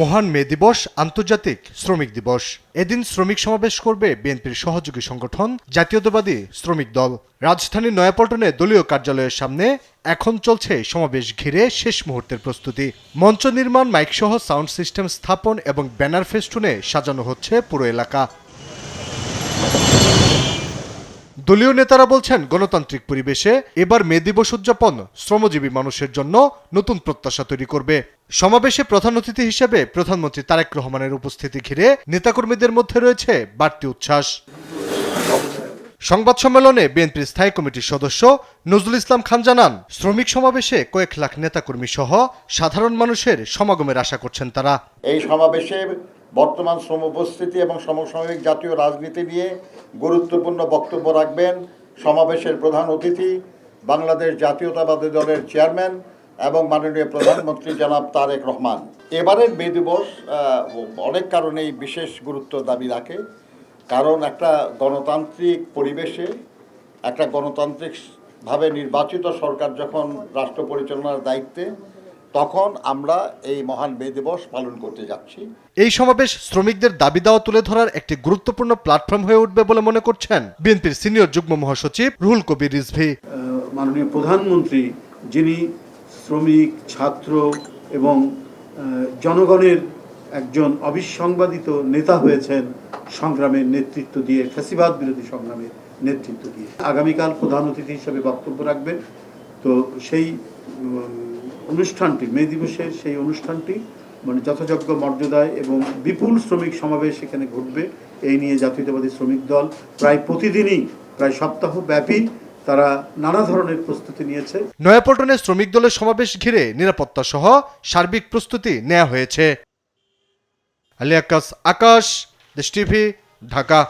মহান মে দিবস আন্তর্জাতিক শ্রমিক দিবস। এদিন শ্রমিক সমাবেশ করবে বিএনপির সহযোগী সংগঠন জাতীয়তাবাদী শ্রমিক দল। রাজধানীর নয়াপল্টনে দলীয় কার্যালয়ের সামনে এখন চলছে সমাবেশ ঘিরে শেষ মুহূর্তের প্রস্তুতি। মঞ্চ নির্মাণ, মাইকসহ সাউন্ড সিস্টেম স্থাপন এবং ব্যানার ফেস্টুনে সাজানো হচ্ছে পুরো এলাকা। দলীয় নেতারা বলছেন, গণতান্ত্রিক পরিবেশে এবার মে দিবস উদযাপন শ্রমজীবী মানুষের জন্য নতুন প্রত্যাশা তৈরি করবে। সমাবেশে প্রধান অতিথি হিসেবে প্রধানমন্ত্রী তারেক রহমানের উপস্থিতি ঘিরে নেতাকর্মীদের মধ্যে রয়েছে বাড়তি উচ্ছ্বাস। সংবাদ সম্মেলনে বিএনপির স্থায়ী কমিটির সদস্য নজরুল ইসলাম খান জানান, শ্রমিক সমাবেশে কয়েক লাখ নেতাকর্মী সহ সাধারণ মানুষের সমাগমের আশা করছেন তারা। এই সমাবেশে বর্তমান শ্রম উপস্থিতি এবং সমসাময়িক জাতীয় রাজনীতি নিয়ে গুরুত্বপূর্ণ বক্তব্য রাখবেন সমাবেশের প্রধান অতিথি বাংলাদেশ জাতীয়তাবাদী দলের চেয়ারম্যান এবং মাননীয় প্রধানমন্ত্রী জনাব তারেক রহমান। এবারের মে দিবস অনেক কারণেই বিশেষ গুরুত্ব দাবি রাখে। কারণ একটা গণতান্ত্রিক পরিবেশে একটা গণতান্ত্রিকভাবে নির্বাচিত সরকার যখন রাষ্ট্র পরিচালনার দায়িত্বে, তখন আমরা এই মহান মে দিবস পালন করতে যাচ্ছি। এই সমাবেশ শ্রমিকদের দাবি দাওয়া তুলে ধরার একটি গুরুত্বপূর্ণ প্ল্যাটফর্ম হয়ে উঠবে বলে মনে করছেন বিএনপির সিনিয়র যুগ্ম মহাসচিব রুহুল কবির রিজভী। মাননীয় প্রধানমন্ত্রী, যিনি শ্রমিক, ছাত্র এবং জনগণের একজন অবিসংবাদিত নেতা হয়েছেন সংগ্রামের নেতৃত্ব দিয়ে, ফ্যাসিবাদ বিরোধী সংগ্রামের নেতৃত্ব দিয়ে, আগামীকাল প্রধান অতিথি হিসেবে বক্তব্য রাখবেন। তো সেই অনুষ্ঠানটি, মে দিবসের সেই অনুষ্ঠানটি মানে যথাযোগ্য মর্যাদায় এবং বিপুল শ্রমিক সমাবেশ এখানে ঘটবে, এই নিয়ে জাতীয়তাবাদী শ্রমিক দল প্রায় প্রতিদিনই, প্রায় সপ্তাহব্যাপী তারা নানা ধরনের প্রস্তুতি নিয়েছে। নয়াপল্টনে শ্রমিক দলের সমাবেশ ঘিরে নিরাপত্তা সহ সার্বিক প্রস্তুতি নেওয়া হয়েছে। আলী আকাশ, দেশ টিভি, ঢাকা।